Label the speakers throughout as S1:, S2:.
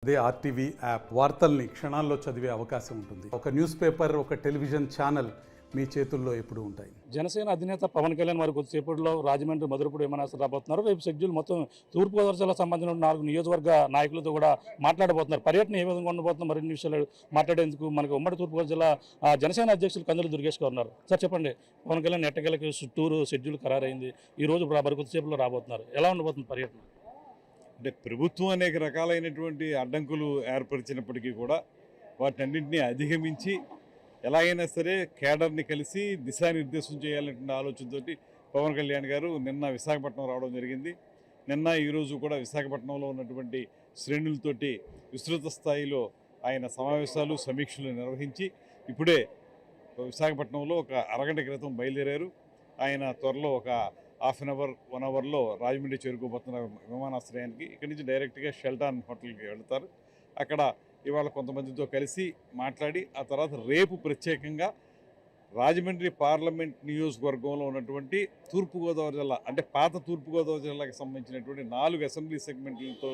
S1: అదే RTV app వార్తల్ని క్షణాల్లో చదివే అవకాశం ఉంటుంది. ఒక న్యూస్ పేపర్, ఒక టెలివిజన్ ఛానల్ మీ చేతుల్లో ఎప్పుడూ ఉంటాయి.
S2: జనసేన అధినేత పవన్ కళ్యాణ్ వారు కొద్దిసేపట్లో రాజమండ్రి మధురపూడి విమానాశ్రయం రాబోతున్నారు. రేపు షెడ్యూల్ మొత్తం తూర్పుగోదావరి జిల్లా సంబంధించిన 4 నియోజకవర్గ నాయకులతో కూడా మాట్లాడబోతున్నారు. పర్యటన ఏ విధంగా ఉండబోతున్నారు మరిన్ని విషయాలు మాట్లాడేందుకు మనకు ఉమ్మడి తూర్పుగోదావరి జిల్లా జనసేన అధ్యక్షులు కందులు దుర్గేష్ గారు ఉన్నారు. సార్ చెప్పండి, పవన్ కళ్యాణ్ ఎట్టకేలకి టూరు షెడ్యూల్ ఖరారైంది. ఈ రోజు మరి కొద్దిసేపులో రాబోతున్నారు. ఎలా ఉండబోతుంది పర్యటన?
S3: అంటే ప్రభుత్వం అనేక రకాలైనటువంటి అడ్డంకులు ఏర్పరిచినప్పటికీ కూడా వాటన్నింటినీ అధిగమించి ఎలాగైనా సరే కేడర్ని కలిసి దిశానిర్దేశం చేయాలనే ఆలోచనతో పవన్ కళ్యాణ్ గారు నిన్న విశాఖపట్నం రావడం జరిగింది. నిన్న ఈరోజు కూడా విశాఖపట్నంలో ఉన్నటువంటి శ్రేణులతోటి విస్తృత స్థాయిలో ఆయన సమావేశాలు సమీక్షలు నిర్వహించి ఇప్పుడే విశాఖపట్నంలో ఒక అరగంట క్రితం బయలుదేరారు. ఆయన త్వరలో ఒక ½ అన్ అవర్ 1 అవర్లో రాజమండ్రి చేరుకోబోతున్న విమానాశ్రయానికి. ఇక్కడి నుంచి డైరెక్ట్గా షెల్టాన్ హోటల్కి వెళ్తారు. అక్కడ ఇవాళ కొంతమందితో కలిసి మాట్లాడి ఆ తర్వాత రేపు ప్రత్యేకంగా రాజమండ్రి పార్లమెంట్ నియోజకవర్గంలో ఉన్నటువంటి తూర్పుగోదావరి జిల్లా అంటే పాత తూర్పుగోదావరి జిల్లాకి సంబంధించినటువంటి 4 అసెంబ్లీ సెగ్మెంట్లతో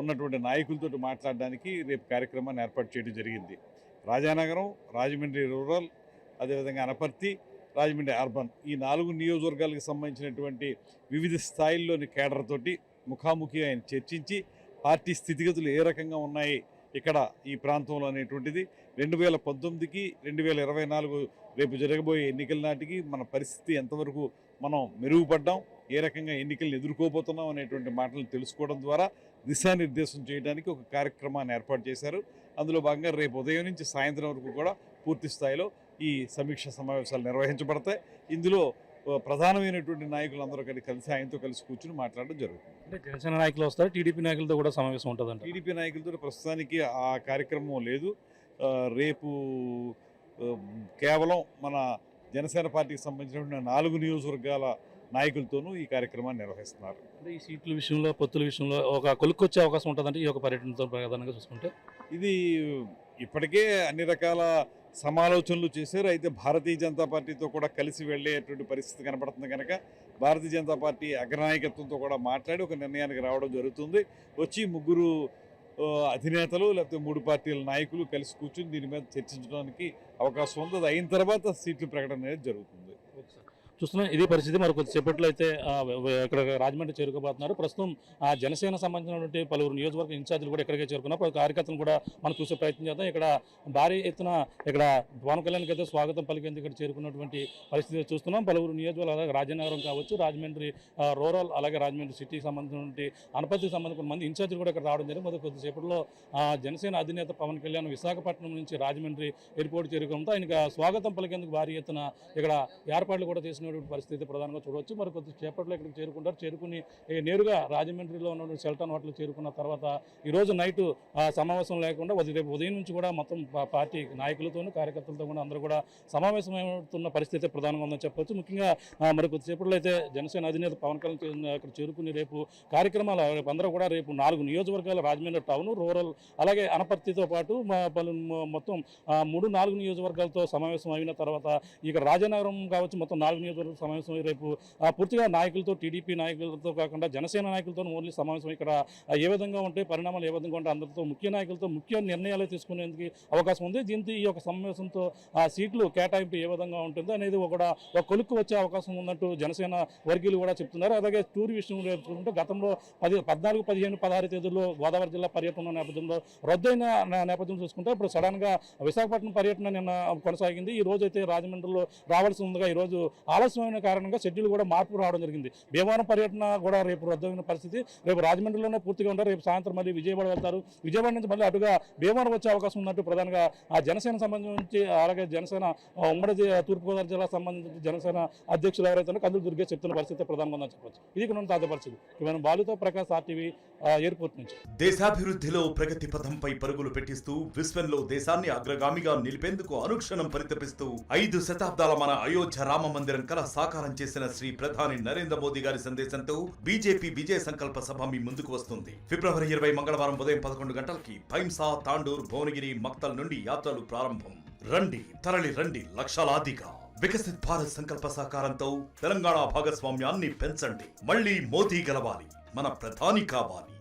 S3: ఉన్నటువంటి నాయకులతో మాట్లాడడానికి రేపు కార్యక్రమాన్ని ఏర్పాటు చేయడం జరిగింది. రాజానగరం, రాజమండ్రి రూరల్, అదేవిధంగా అనపర్తి, రాజమండ్రి అర్బన్, ఈ 4 నియోజకవర్గాలకు సంబంధించినటువంటి వివిధ స్థాయిల్లోని కేడర్ తోటి ముఖాముఖి ఆయన చర్చించి పార్టీ స్థితిగతులు ఏ రకంగా ఉన్నాయి ఇక్కడ ఈ ప్రాంతంలో అనేటువంటిది 2019కి 2024 రేపు జరగబోయే ఎన్నికల నాటికి మన పరిస్థితి ఎంతవరకు మనం మెరుగుపడ్డాం, ఏ రకంగా ఎన్నికలను ఎదుర్కోబోతున్నాం అనేటువంటి మాటలు తెలుసుకోవడం ద్వారా దిశానిర్దేశం చేయడానికి ఒక కార్యక్రమాన్ని ఏర్పాటు చేశారు. అందులో భాగంగా రేపు ఉదయం నుంచి సాయంత్రం వరకు కూడా పూర్తి స్థాయిలో ఈ సమీక్ష సమావేశాలు నిర్వహించబడతాయి. ఇందులో ప్రధానమైనటువంటి నాయకులందరూ కలిసి ఆయనతో కలిసి కూర్చుని మాట్లాడడం జరుగుతుంది.
S2: అంటే జనసేన నాయకులు వస్తారు, టీడీపీ నాయకులతో కూడా సమావేశం ఉంటుందంట.
S3: టీడీపీ నాయకులతో ప్రస్తుతానికి ఆ కార్యక్రమం లేదు. రేపు కేవలం మన జనసేన పార్టీకి సంబంధించిన 4 నియోజకవర్గాల నాయకులతోనూ ఈ కార్యక్రమాన్ని నిర్వహిస్తున్నారు.
S2: అంటే ఈ సీట్ల విషయంలో, పొత్తుల విషయంలో ఒక కొలుక్కొచ్చే అవకాశం ఉంటుందంటే ఈ యొక్క పర్యటనతో ప్రధానంగా చూసుకుంటే
S3: ఇది ఇప్పటికే అన్ని రకాల సమాలోచనలు చేశారు. అయితే భారతీయ జనతా పార్టీతో కూడా కలిసి వెళ్ళేటువంటి పరిస్థితి కనపడుతుంది కనుక భారతీయ జనతా పార్టీ అగ్రనాయకత్వంతో కూడా మాట్లాడి ఒక నిర్ణయానికి రావడం జరుగుతుంది. వచ్చి 3 అధినేతలు లేకపోతే 3 పార్టీల నాయకులు కలిసి కూర్చుని దీని మీద చర్చించడానికి అవకాశం ఉంది. అది అయిన తర్వాత సీట్ల ప్రకటన అనేది జరుగుతుంది.
S2: చూస్తున్నాం ఇదే పరిస్థితి. మరి కొద్దిసేపట్లో అయితే ఇక్కడ రాజమండ్రి చేరుకోబోతున్నారు. ప్రస్తుతం జనసేన సంబంధించినటువంటి పలువురు నియోజకవర్గ ఇన్ఛార్జీలు కూడా ఇక్కడికే చేరుకున్నారు. కార్యకర్తలు కూడా మనం చూసే ప్రయత్నం చేద్దాం. ఇక్కడ భారీ ఎత్తున ఇక్కడ పవన్ కళ్యాణ్కి అయితే స్వాగతం పలికేందుకు ఇక్కడ చేరుకున్నటువంటి పరిస్థితి చూస్తున్నాం. పలువురు నియోజకవర్గాలు అలాగే రాజనగరం కావచ్చు, రాజమండ్రి రూరల్, అలాగే రాజమండ్రి సిటీకి సంబంధించినటువంటి అనపర్తికి సంబంధించిన మంది ఇన్ఛార్జీలు కూడా ఇక్కడ రావడం జరిగింది. మరి కొద్దిసేపట్లో జనసేన అధినేత పవన్ కళ్యాణ్ విశాఖపట్నం నుంచి రాజమండ్రి ఎయిర్పోర్ట్ చేరుకోవడంతో ఆయనకి స్వాగతం పలికేందుకు భారీ ఎత్తున ఇక్కడ ఏర్పాట్లు కూడా చేసిన పరిస్థితి ప్రధానంగా చూడవచ్చు. మరి కొద్దిసేపట్లో ఇక్కడికి చేరుకుంటారు. చేరుకుని నేరుగా రాజమండ్రిలో ఉన్న షెల్టాన్ హోటల్ చేరుకున్న తర్వాత ఈరోజు నైట్ సమావేశం లేకుండా రేపు ఉదయం నుంచి కూడా మొత్తం పార్టీ నాయకులతోనూ కార్యకర్తలతో కూడా అందరూ కూడా సమావేశమవుతున్న పరిస్థితి ప్రధానంగా ఉందని చెప్పవచ్చు. ముఖ్యంగా మరి కొద్దిసేపట్లో అయితే జనసేన అధినేత పవన్ కళ్యాణ్ ఇక్కడ చేరుకుని రేపు కార్యక్రమాలు రేపు అందరూ కూడా రేపు 4 నియోజకవర్గాలు రాజమండ్రి టౌన్, రూరల్, అలాగే అనపర్తితో పాటు మొత్తం 3-4 నియోజకవర్గాలతో సమావేశం అయిన తర్వాత ఇక్కడ రాజనగరం కావచ్చు మొత్తం 4 నియోజకవర్గాల సమావేశం రేపు పూర్తిగా నాయకులతో, టీడీపీ నాయకులతో కాకుండా జనసేన నాయకులతో ఓన్లీ సమావేశం ఇక్కడ ఏ విధంగా ఉంటే పరిణామాలు ఏ విధంగా ఉంటే అందరితో ముఖ్య నాయకులతో ముఖ్య నిర్ణయాలు తీసుకునేందుకు అవకాశం ఉంది. దీంతో ఈ యొక్క సమావేశంతో సీట్లు కేటాయింపు ఏ విధంగా ఉంటుంది అనేది ఒక కొలుక్కు వచ్చే అవకాశం ఉన్నట్టు జనసేన వర్గీయులు కూడా చెప్తున్నారు. అలాగే టూర్ విషయం చూసుకుంటే గతంలో 14, 15, 16 తేదీల్లో గోదావరి జిల్లా పర్యటన నేపథ్యంలో రద్దయిన నేపథ్యం చూసుకుంటే ఇప్పుడు సడన్గా విశాఖపట్నం పర్యటన నిన్న కొనసాగింది. ఈ రోజు అయితే రాజమండ్రిలో రావాల్సి ఉందిగా ఈరోజు ఆలస్యమైన కారణంగా షెడ్యూల్ కూడా మార్పు రావడం జరిగింది. భీమవరం పర్యటన కూడా రేపు రద్దయిన పరిస్థితి. రేపు రాజమండ్రిలోనే పూర్తిగా ఉంటారు. రేపు సాయంత్రం మళ్ళీ విజయవాడ వెళ్తారు. విజయవాడ నుంచి మళ్ళీ అటుగా భీమవరం వచ్చే అవకాశం ఉన్నట్టు ప్రధానంగా జనసేన సంబంధించి అలాగే జనసేన ఉమ్మడి తూర్పుగోదావరి జిల్లా సంబంధించి జనసేన అధ్యక్షులు ఎవరైతే కందులు దుర్గేష్ చెప్తున్న పరిస్థితి ప్రధానంగా ఉందని చెప్పవచ్చు. ఇది ఇక్కడ తాజా పరిస్థితి. ఇవన్నీ బాలుతో ప్రకాష్, ఆర్టీవీ, ఎయిర్పోర్ట్ నుంచి.
S4: దేశాభివృద్ధిలో ప్రగతి పథంపై పరుగులు పెట్టిస్తూ విశ్వంలో దేశాన్ని అగ్రగామిగా నిలిపేందుకు అనుక్షణం పరితపిస్తూ 5 శతాబ్దాల మన అయోధ్య రామ మందిరం కల సాకారం చేసిన శ్రీ ప్రధాని నరేంద్ర మోదీ గారి సందేశంతో బీజేపీ విజయ సంకల్ప సభ మీ ముందుకు వస్తుంది. ఫిబ్రవరి 20 మంగళవారం ఉదయం 11 గంటలకి భైంసా, తాండూర్, భువనగిరి, మక్తల్ నుండి యాత్రలు ప్రారంభం. రండి, తరలి రండి లక్షలాదిగా. వికసిత్ భారత్ సంకల్ప సాకారంతో తెలంగాణ భాగస్వామ్యాన్ని పెంచండి. మళ్ళీ మోదీ గెలవాలి, మన ప్రధాని కావాలి.